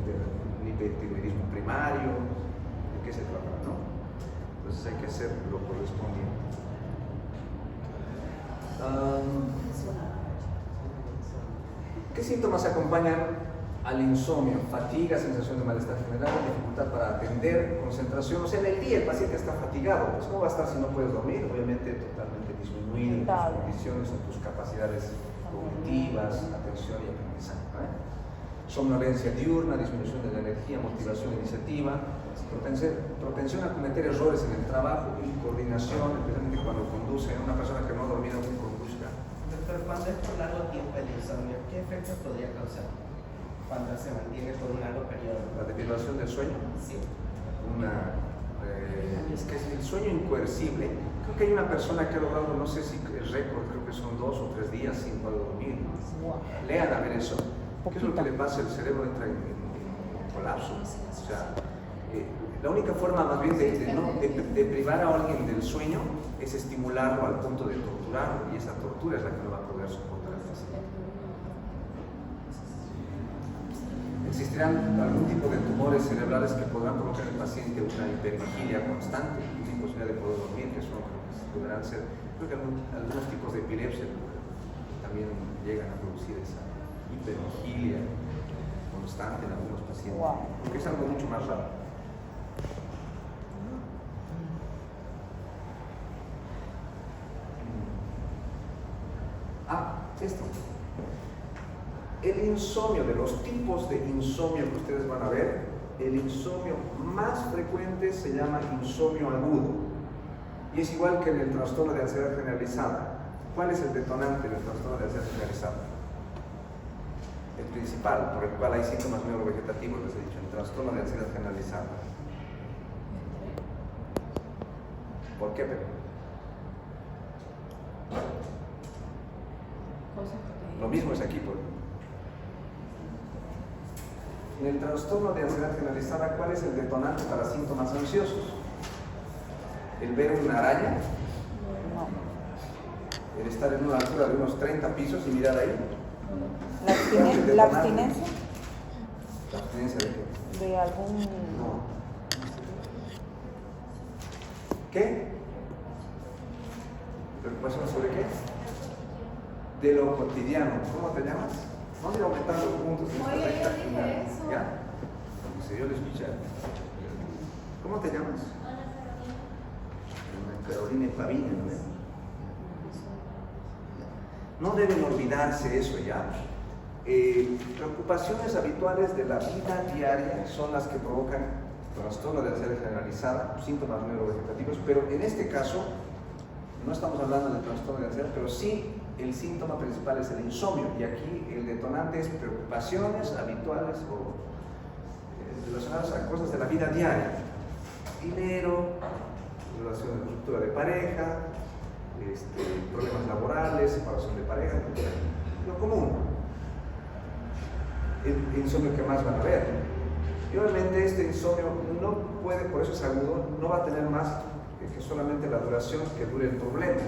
hipertiroidismo primario, de qué se trata, ¿no? Entonces hay que hacer lo correspondiente. ¿Qué síntomas acompañan al insomnio? Fatiga, sensación de malestar general, dificultad para atender, concentración. O sea, en el día el paciente está fatigado. Pues ¿cómo va a estar si no puedes dormir? Obviamente totalmente disminuido en tus condiciones, en tus capacidades cognitivas, atención y aprendizaje, ¿eh? Somnolencia diurna, disminución de la energía, motivación, iniciativa, propensión a cometer errores en el trabajo y coordinación, especialmente cuando conduce. Una persona que no ha dormido muy conduzca. Doctor, cuando es por largo tiempo el insomnio, ¿qué efectos podría causar cuando se mantiene por un largo periodo? La deprivación del sueño. Sí. Es que es el sueño incoercible. Creo que hay una persona que ha logrado, no sé si el récord, creo que son 2 o 3 días sin poder dormir. Lean a ver eso. ¿Qué es lo que le pasa? El cerebro entra en colapso. O sea, la única forma más bien de privar a alguien del sueño es estimularlo al punto de torturarlo, y esa tortura es la que no va a poder soportar el paciente. Existirán algún tipo de tumores cerebrales que podrán provocar en el paciente una hipervigilia constante y una imposibilidad de poder dormir, que son, podrán ser, creo que algunos tipos de epilepsia también llegan a producir esa hipervigilia constante en algunos pacientes, porque es algo mucho más raro. Esto. El insomnio, de los tipos de insomnio que ustedes van a ver, el insomnio más frecuente se llama insomnio agudo, y es igual que en el trastorno de ansiedad generalizada. ¿Cuál es el detonante del trastorno de ansiedad generalizada? El principal, por el cual hay síntomas neurovegetativos, les he dicho, el trastorno de ansiedad generalizada. ¿Por qué, Pepe? Lo mismo es aquí, en el trastorno de ansiedad generalizada, ¿cuál es el detonante para síntomas ansiosos? ¿El ver una araña? ¿El estar en una altura de unos 30 pisos y mirar ahí? ¿La abstinencia? ¿La abstinencia de qué? De algún... No. ¿Qué? ¿Preocupación sobre qué? De lo cotidiano. ¿Cómo te llamas? Vamos a ir aumentando puntos en esta recta final. ¿Ya? Como si yo lo escuchara. ¿Cómo te llamas? Carolina Paviña, ¿no? No deben olvidarse eso ya. Preocupaciones habituales de la vida diaria son las que provocan trastorno de ansiedad generalizada, síntomas neurovegetativos, pero en este caso no estamos hablando de trastorno de ansiedad, pero sí el síntoma principal es el insomnio, y aquí el detonante es preocupaciones habituales o relacionadas a cosas de la vida diaria: dinero, relación de ruptura de pareja, problemas laborales, separación de pareja, lo común. El insomnio que más van a ver. Y obviamente este insomnio no puede, por eso es agudo, no va a tener más que solamente la duración que dure el problema.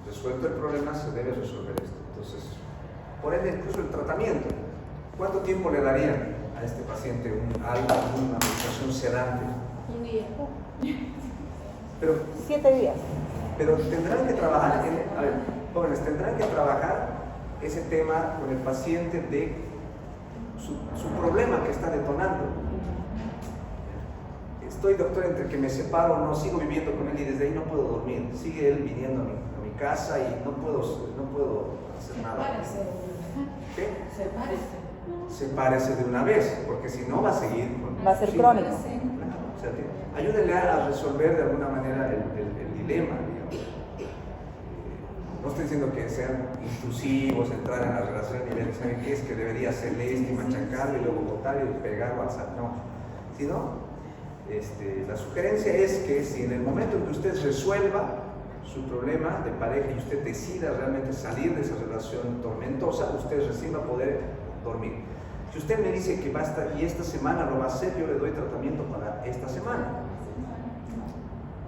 Resuelto el problema, se debe resolver esto. Entonces, por ende, incluso el tratamiento. ¿Cuánto tiempo le darían a este paciente una medicación sedante? Un día. Pero 7 días. Pero tendrán que trabajar, jóvenes, tendrán que trabajar ese tema con el paciente de su problema que está detonando. Estoy, doctor, entre que me separo o no, sigo viviendo con él y desde ahí no puedo dormir. Sigue él viniendo a mi casa y no puedo hacer nada. ¿Qué? Sepárese de una vez, porque si no va a seguir. Va a ser crónico. O sea, ayúdenle a resolver de alguna manera el dilema, digamos. No estoy diciendo que sean intrusivos, entrar en la relación y ver, ¿saben qué es? Que debería hacerle esto y machacarlo y luego botar y pegarlo al no. Sino La sugerencia es que si en el momento en que usted resuelva su problema de pareja y usted decida realmente salir de esa relación tormentosa, usted recién va a poder dormir. Si usted me dice que va a estar y esta semana lo va a hacer, yo le doy tratamiento para esta semana.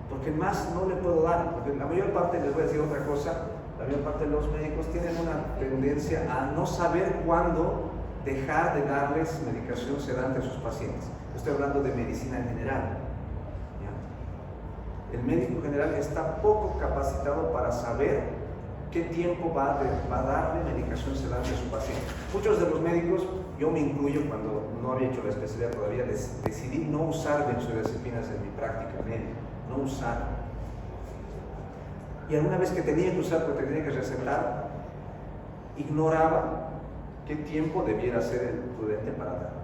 Porque más no le puedo dar, porque la mayor parte, les voy a decir otra cosa, la mayor parte de los médicos tienen una tendencia a no saber cuándo dejar de darles medicación sedante a sus pacientes. Estoy hablando de medicina en general. ¿Ya? El médico general está poco capacitado para saber qué tiempo va a darle medicación sedante a su paciente. Muchos de los médicos, yo me incluyo cuando no había hecho la especialidad todavía, decidí no usar benzodiazepinas en mi práctica médica, no usar. Y alguna vez que tenía que usar, porque tenía que recetar, ignoraba qué tiempo debiera ser el prudente para dar.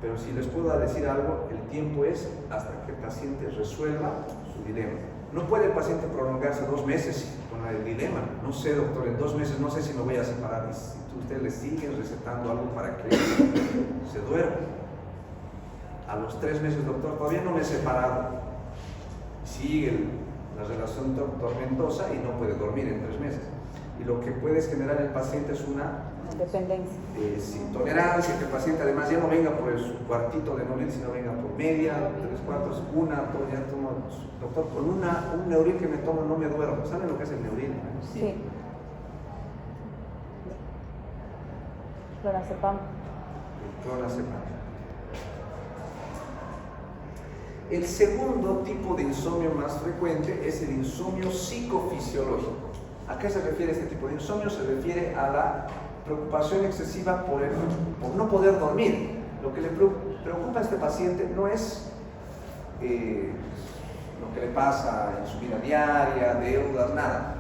Pero si les puedo decir algo, el tiempo es hasta que el paciente resuelva su dilema. No puede el paciente prolongarse 2 meses con el dilema. No sé, doctor, en 2 meses no sé si me voy a separar. Y si usted le sigue recetando algo para que se duerma. A los 3 meses, doctor, todavía no me he separado. Sigue la relación tormentosa y no puede dormir en 3 meses. Y lo que puede generar en el paciente es una dependencia. Sin tolerancia, que el paciente además ya no venga por su cuartito de Neuril, sino venga por media, 3/4, todo ya tomo, doctor, con un Neuril que me tomo no me duermo. ¿Saben lo que es el Neuril? Sí. Clonazepam. El clonazepam. El segundo tipo de insomnio más frecuente es el insomnio psicofisiológico. ¿A qué se refiere este tipo de insomnio? Se refiere a la preocupación excesiva por no poder dormir. Lo que le preocupa a este paciente no es lo que le pasa en su vida diaria, deudas, nada.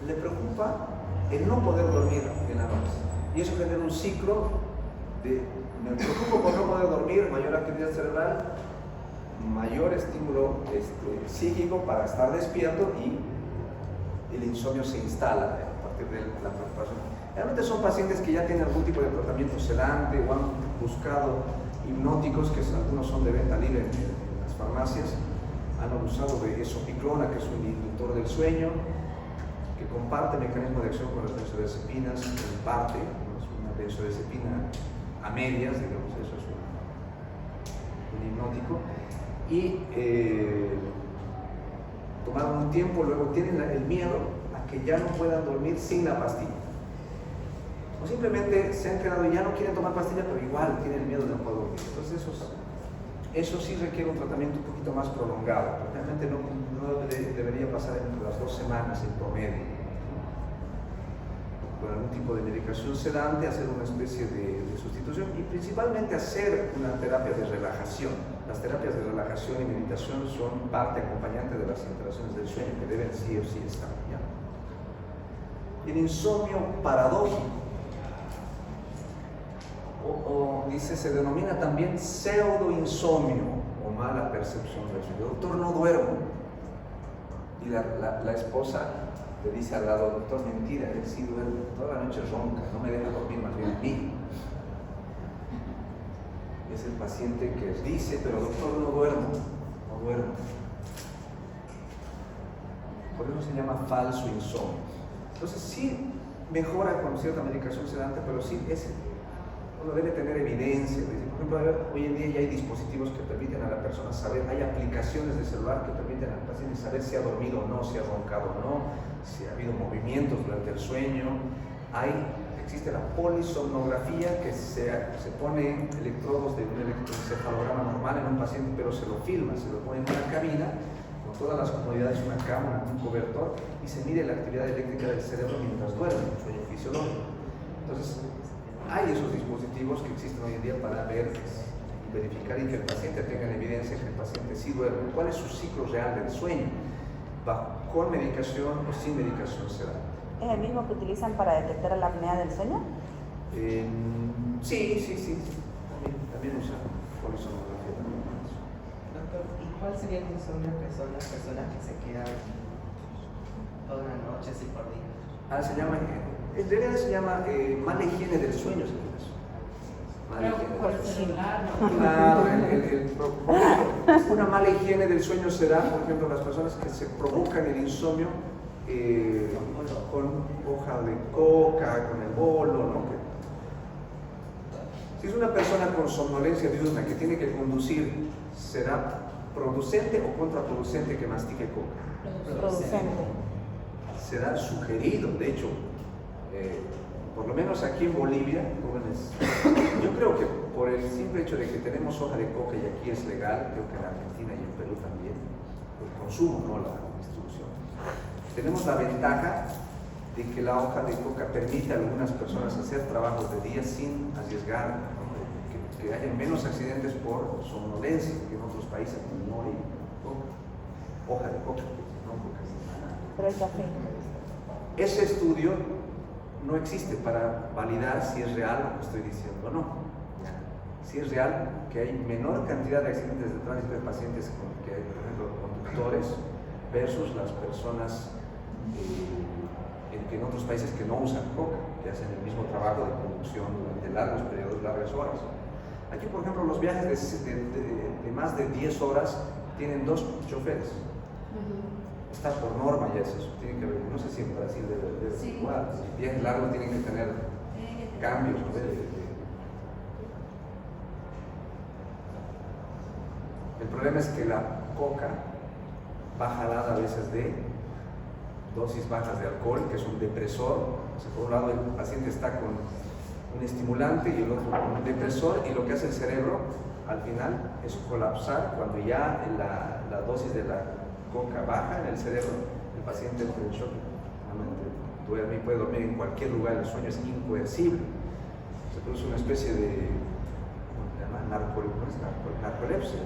Le preocupa el no poder dormir en la noche. Y eso genera un ciclo de me preocupo por no poder dormir, mayor actividad cerebral, mayor estímulo psíquico para estar despierto y el insomnio se instala a partir de la preocupación. Realmente son pacientes que ya tienen algún tipo de tratamiento sedante o han buscado hipnóticos, que algunos son de venta libre en las farmacias, han abusado de esopiclona, que es un inductor del sueño, que comparte mecanismo de acción con las benzodiazepinas, en parte, ¿no? Es una benzodiazepina a medias, digamos, eso es un hipnótico, y tomaron un tiempo, luego tienen el miedo a que ya no puedan dormir sin la pastilla. O simplemente se han quedado y ya no quieren tomar pastilla, pero igual tienen el miedo de no poder dormir. Entonces eso sí requiere un tratamiento un poquito más prolongado. Realmente no debería pasar entre las 2 semanas en promedio. Con algún tipo de medicación sedante, hacer una especie de sustitución y principalmente hacer una terapia de relajación. Las terapias de relajación y meditación son parte acompañante de las alteraciones del sueño que deben sí o sí estar. ¿Ya? El insomnio paradójico, dice, se denomina también pseudoinsomnio o mala percepción del sueño. Doctor, no duermo. Y la esposa le dice al lado, doctor, mentira, él sí duerme, toda la noche ronca, no me deja dormir, más bien a mí. Es el paciente que dice, pero doctor, no duermo. Por eso se llama falso insomnio. Entonces sí mejora con cierta medicación sedante, pero sí uno debe tener evidencia. Por ejemplo, hoy en día ya hay dispositivos que permiten a la persona saber, hay aplicaciones de celular que permiten al paciente saber si ha dormido o no, si ha roncado o no, si ha habido movimientos durante el sueño. Existe la polisomnografía, que se pone electrodos de un electroencefalograma normal en un paciente, pero se lo filma, se lo pone en una cabina con todas las comodidades, una cama, un cobertor, y se mide la actividad eléctrica del cerebro mientras duerme, un sueño fisiológico. Entonces, hay esos dispositivos que existen hoy en día para verificar y que el paciente tenga evidencia que el paciente sí duerme. ¿Cuál es su ciclo real del sueño? ¿Con medicación o sin medicación sedante? ¿Es el mismo que utilizan para detectar la apnea del sueño? Sí. También usan polisomnografía. Doctor, ¿y cuál sería el insomnio que son las personas que se quedan toda la noche sin dormir? En realidad se llama mala higiene del sueño, ¿sabes? Pero por el celular, ¿no? Claro, Una mala higiene del sueño será, por ejemplo, las personas que se provocan el insomnio con hoja de coca, con el bolo, ¿no? Si es una persona con somnolencia diurna que tiene que conducir, ¿será producente o contraproducente que mastique coca? Producente. Será sugerido, de hecho, por lo menos aquí en Bolivia, jóvenes, yo creo que por el simple hecho de que tenemos hoja de coca y aquí es legal, creo que en Argentina y en Perú también, el consumo, no la distribución. Tenemos la ventaja de que la hoja de coca permite a algunas personas hacer trabajos de día sin arriesgar, ¿no? que haya menos accidentes por somnolencia, que en otros países no hay hoja de coca, no coca. Pero el café. Ese estudio no existe para validar si es real lo que estoy diciendo o no. Si es real que hay menor cantidad de accidentes de tránsito de pacientes que hay, por ejemplo, conductores versus las personas en otros países que no usan coca, que hacen el mismo trabajo de conducción durante largos periodos, largas horas. Aquí, por ejemplo, los viajes de más de 10 horas tienen 2 choferes. Está por norma ya eso, tiene que haber, no sé si en Brasil debe ser igual, si viajes largos tienen que tener cambios, ¿no? El problema es que la coca va jalada a veces de dosis bajas de alcohol, que es un depresor. O sea, por un lado el paciente está con un estimulante y el otro con un depresor, y lo que hace el cerebro al final es colapsar cuando ya la dosis de la coca baja en el cerebro, el paciente entra en shock, duerme y puede dormir en cualquier lugar, el sueño es incoercible, se produce una especie de, ¿cómo se llama? Narcolepsia.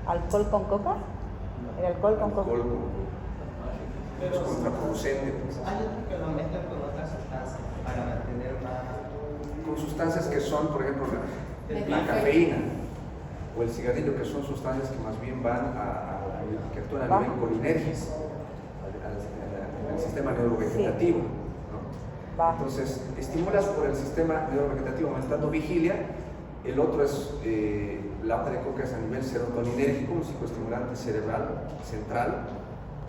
¿Alcohol con coca? ¿El alcohol con coca? Es contraproducente. Hay otros que lo mezclan con otras sustancias para mantener más. Con sustancias que son, por ejemplo, la café. cafeína o el cigarrillo, que son sustancias que más bien van que actúan a nivel colinérgico, en el sistema neurovegetativo, ¿no? Entonces, estimulas por el sistema neurovegetativo aumentando vigilia. El otro es, la hoja de coca es a nivel serotoninérgico, un psicoestimulante cerebral central,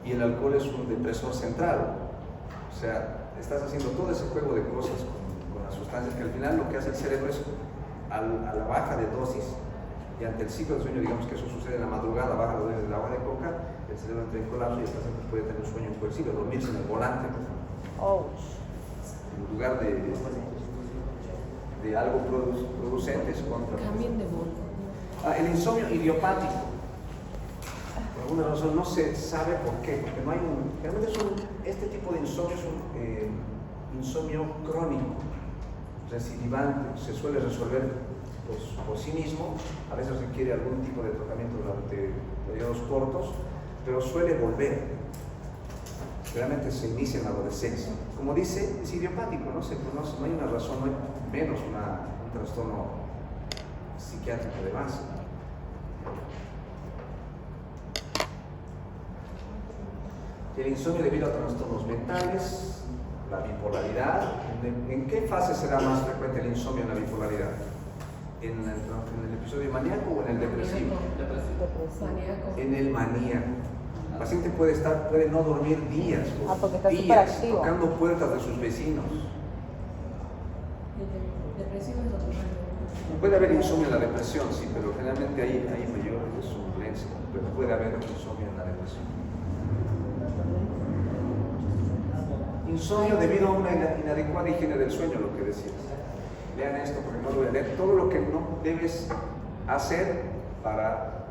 y el alcohol es un depresor central. O sea, estás haciendo todo ese juego de cosas con las sustancias que al final lo que hace el cerebro es, a la baja de dosis, y ante el ciclo de sueño, digamos que eso sucede en la madrugada, baja la dosis de la hoja de coca, el cerebro entra en colapso y el paciente puede tener un sueño incoercible, dormirse en el volante, en lugar de algo producente, es contra. Cambien de bolo. El insomnio idiopático, por alguna razón no se sabe por qué, porque no hay realmente este tipo de insomnio es un insomnio crónico, recidivante, se suele resolver por sí mismo, a veces requiere algún tipo de tratamiento durante periodos cortos, pero suele volver. Realmente se inicia en la adolescencia. Como dice, es idiopático, no se conoce, no hay una razón, no hay menos un trastorno psiquiátrico de base. El insomnio debido a trastornos mentales, la bipolaridad. ¿En qué fase será más frecuente el insomnio en la bipolaridad? ¿En el episodio maníaco o en el depresivo? Maníaco. En el maníaco. El paciente puede no dormir días, porque está días, superactivo, tocando puertas de sus vecinos. El depresivo es otro tipo. Puede haber insomnio en la depresión, sí, pero generalmente hay mayor somnolencia, pero puede haber insomnio en la depresión. Insomnio debido a una inadecuada higiene del sueño, lo que decías. Lean esto porque no lo voy a leer. Todo lo que no debes hacer para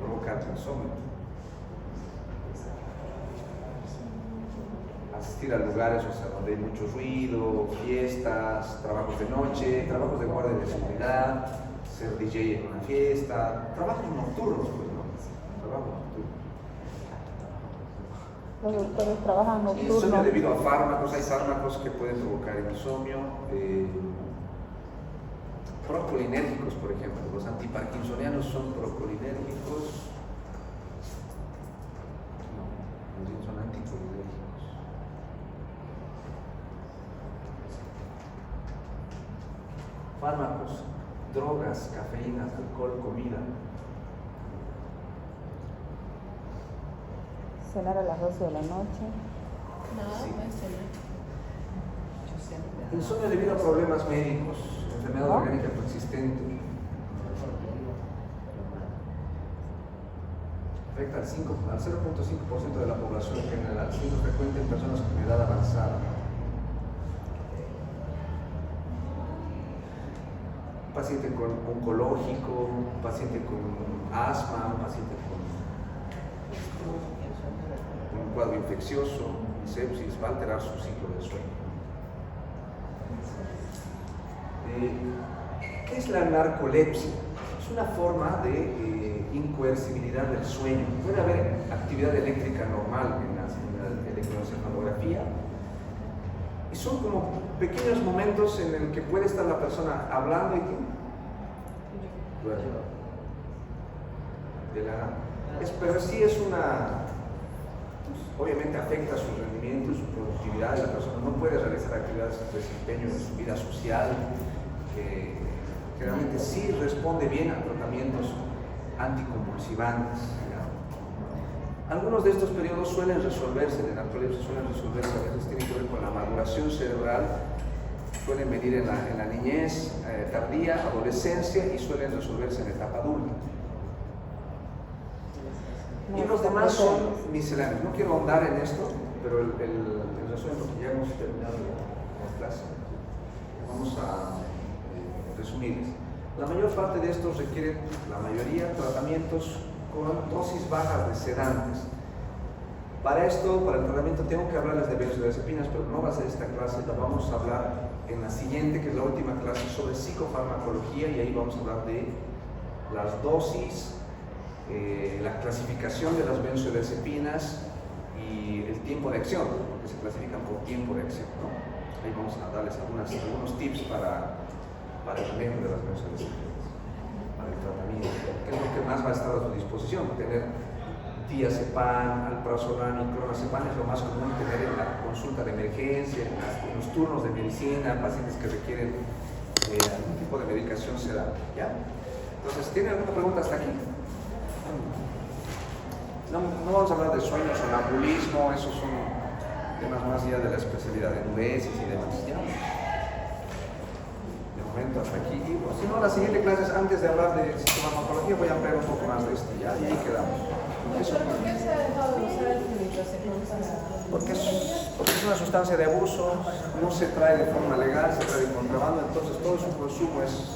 provocar insomnio. Asistir a lugares, o sea, donde hay mucho ruido, fiestas, trabajos de noche, trabajos de guardia de seguridad, ser DJ en una fiesta, trabajos nocturnos, pues, ¿no? Trabajos nocturnos. Los doctores trabajan Insomnio nocturno. debido a fármacos, hay fármacos que pueden provocar insomnio. Procolinérgicos, por ejemplo, los antiparkinsonianos son procolinérgicos. No, más bien son anticolinérgicos. Fármacos, drogas, cafeína, alcohol, comida. Cenar a las 12 de la noche. Nada, Sí. puede ser. Yo siempre. Insomnio debido a problemas médicos, enfermedad ¿No? orgánica persistente. Afecta al 0.5% de la población en general, siendo frecuente en personas con edad avanzada. Un paciente con oncológico, un paciente con asma, un paciente con un cuadro infeccioso, sepsis, va a alterar su ciclo de sueño. ¿Qué es la narcolepsia? Es una forma de incoercibilidad del sueño. Puede haber actividad eléctrica normal en la electroencefalografía y son como pequeños momentos en el que puede estar la persona hablando y duerme. De la nada. Pero sí es una... Obviamente afecta su rendimiento y su productividad. La persona no puede realizar actividades de desempeño en su vida social. Generalmente sí responde bien a tratamientos anticonvulsivantes. Algunos de estos periodos suelen resolverse, de narcolepsia suelen resolverse, a veces tienen que ver con la maduración cerebral, suelen venir en la niñez tardía, adolescencia y suelen resolverse en etapa adulta. Y los demás son misceláneos. No quiero ahondar en esto, pero el resumen, porque ya hemos terminado la clase, vamos a resumirles. La mayor parte de estos requieren, la mayoría, tratamientos con dosis bajas de sedantes. Para esto, para el tratamiento, tengo que hablarles de benzodiazepinas, pero no va a ser esta clase, la vamos a hablar en la siguiente, que es la última clase sobre psicofarmacología, y ahí vamos a hablar de las dosis, la clasificación de las benzodiazepinas y el tiempo de acción, porque se clasifican por tiempo de acción, ¿no? Ahí vamos a darles algunos tips para el manejo de las benzodiazepinas, para el tratamiento, que es lo que más va a estar a su disposición. Tener diazepam, alprazolam y clonazepam es lo más común tener en la consulta de emergencia, en los turnos de medicina, pacientes que requieren algún tipo de medicación sedante, ¿ya? Entonces, ¿tiene alguna pregunta hasta aquí? No vamos a hablar de sueño, sonambulismo, esos son temas más allá de la especialidad de nubesis y demás, ¿ya? De momento hasta aquí. Y, si no, la siguiente clase es antes de hablar de psicofarmacología, voy a ampliar un poco más de esto, ¿ya? Y ahí quedamos. Eso. ¿Por qué se ha dejado de usar el flunitrozepam para...? Porque es una sustancia de abuso, no se trae de forma legal, se trae de contrabando, entonces todo su consumo es